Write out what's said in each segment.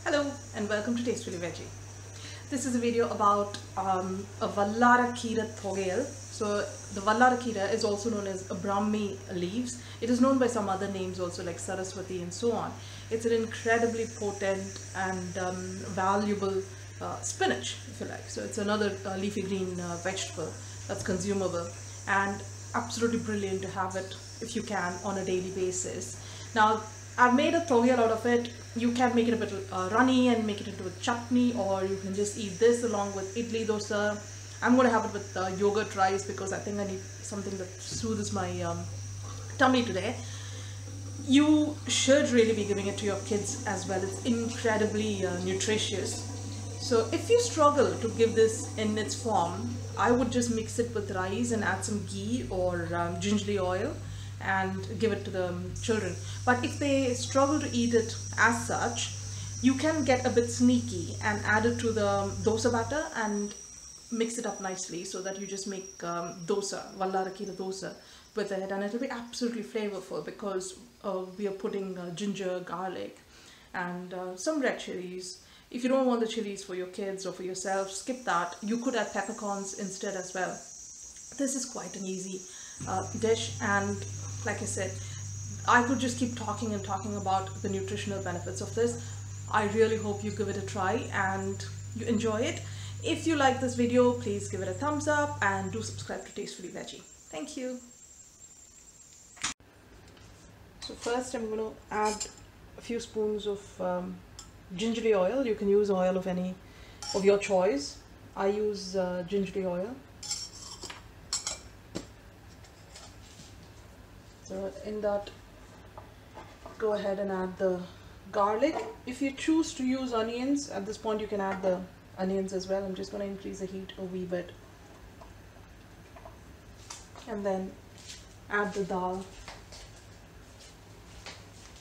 Hello and welcome to Tastefully Veggie. This is a video about a Vallarai Thogayal. So the Vallarai is also known as a brahmi leaves. It is known by some other names also like Saraswati and so on. It's an incredibly potent and valuable spinach, if you like. So it's another leafy green vegetable that's consumable and absolutely brilliant to have it if you can on a daily basis. Now I've made a thogayal out of it. You can make it a bit runny and make it into a chutney, or you can just eat this along with idli dosa. I'm going to have it with yogurt rice because I think I need something that soothes my tummy today. You should really be giving it to your kids as well. It's incredibly nutritious. So if you struggle to give this in its form, I would just mix it with rice and add some ghee or gingerly oil and give it to the children. But if they struggle to eat it as such, you can get a bit sneaky and add it to the dosa batter and mix it up nicely so that you just make dosa, Vallarai dosa with it, and it'll be absolutely flavorful because we are putting ginger, garlic and some red chilies. If you don't want the chilies for your kids or for yourself, skip that. You could add peppercorns instead as well. This is quite an easy dish, and like I said, I could just keep talking and talking about the nutritional benefits of this. I really hope you give it a try and you enjoy it. If you like this video, please give it a thumbs up and do subscribe to Tastefully Veggie. Thank you. So first I'm going to add a few spoons of gingerly oil. You can use oil of any of your choice. I use gingerly oil. So in that, go ahead and add the garlic. If you choose to use onions, at this point you can add the onions as well. I'm just going to increase the heat a wee bit. And then add the dal.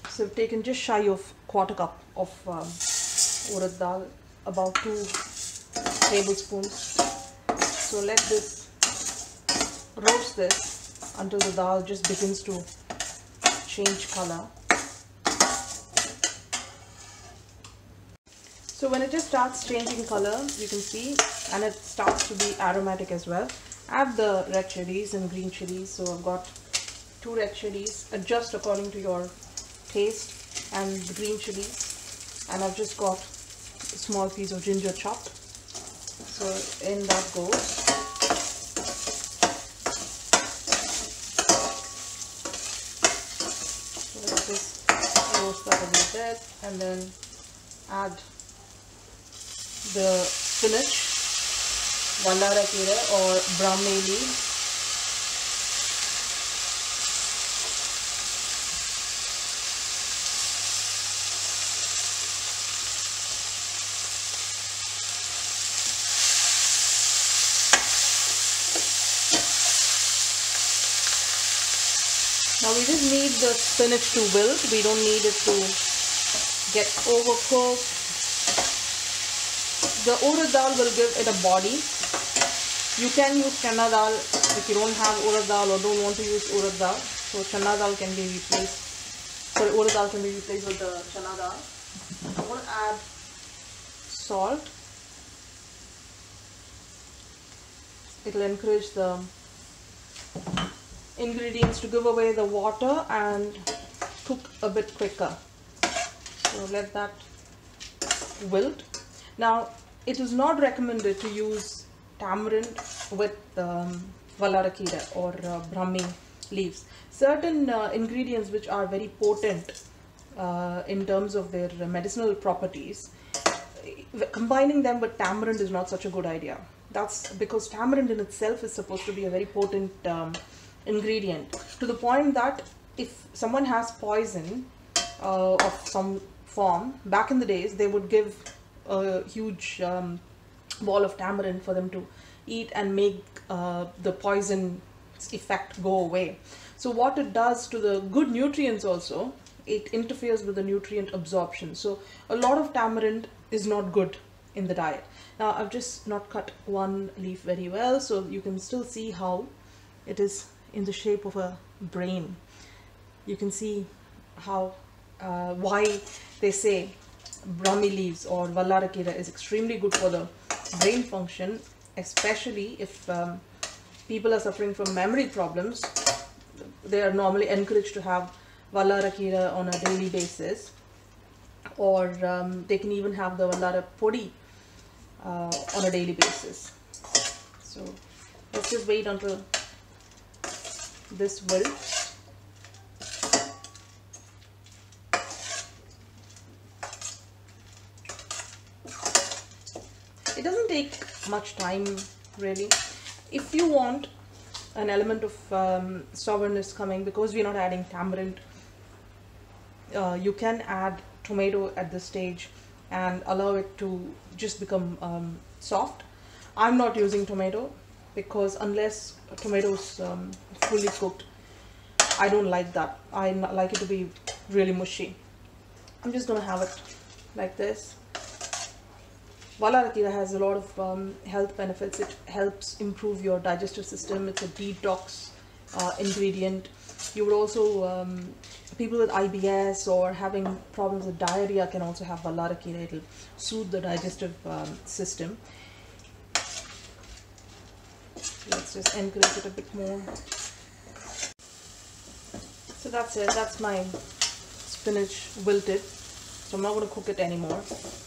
So I've taken just shy of quarter cup of urad dal, about 2 tablespoons. So let this, roast this until the dal just begins to change color. So when it just starts changing color, you can see, and it starts to be aromatic as well, add the red chilies and green chilies. So I've got 2 red chilies, adjust according to your taste, and the green chilies, and I've just got a small piece of ginger chopped. So in that goes. Roast that a little bit, and then add the spinach, Vallarai or brahmi leaves. Now we just need the spinach to wilt. We don't need it to get overcooked. The urad dal will give it a body. You can use chana dal if you don't have urad dal or don't want to use urad dal. So chana dal can be replaced. Sorry, urad dal can be replaced with the chana dal. I'm going to add salt. It will encourage the ingredients to give away the water and cook a bit quicker. So let that wilt. Now it is not recommended to use tamarind with Vallarai or brahmi leaves. Certain ingredients which are very potent in terms of their medicinal properties, combining them with tamarind is not such a good idea. That's because tamarind in itself is supposed to be a very potent ingredient, to the point that if someone has poison of some form, back in the days they would give a huge ball of tamarind for them to eat and make the poison effect go away. So what it does to the good nutrients also, it interferes with the nutrient absorption. So a lot of tamarind is not good in the diet. Now I've just not cut one leaf very well, so you can still see how it is in the shape of a brain. You can see how why they say brahmi leaves or Vallarai Keerai is extremely good for the brain function, especially if people are suffering from memory problems. They are normally encouraged to have Vallarai Keerai on a daily basis, or they can even have the Vallarai podi on a daily basis. So let's just wait until this wilts. It doesn't take much time really. If you want an element of sourness coming, because we're not adding tamarind, you can add tomato at this stage and allow it to just become soft. I'm not using tomato because unless tomatoes fully cooked, I don't like that. I like it to be really mushy. I'm just gonna have it like this. Vallarai Keerai has a lot of health benefits. It helps improve your digestive system. It's a detox ingredient. You would also, people with IBS or having problems with diarrhea can also have Vallarai Keerai. It will soothe the digestive system. Let's just encourage it a bit more. So that's it. That's my spinach wilted. So I'm not going to cook it anymore.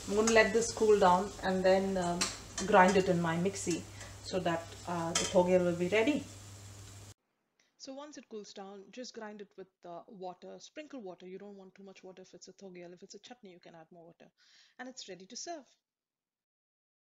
I'm going to let this cool down and then grind it in my mixie so that the Thogayal will be ready. So once it cools down, just grind it with water, sprinkle water. You don't want too much water if it's a Thogayal. If it's a chutney, you can add more water. And it's ready to serve.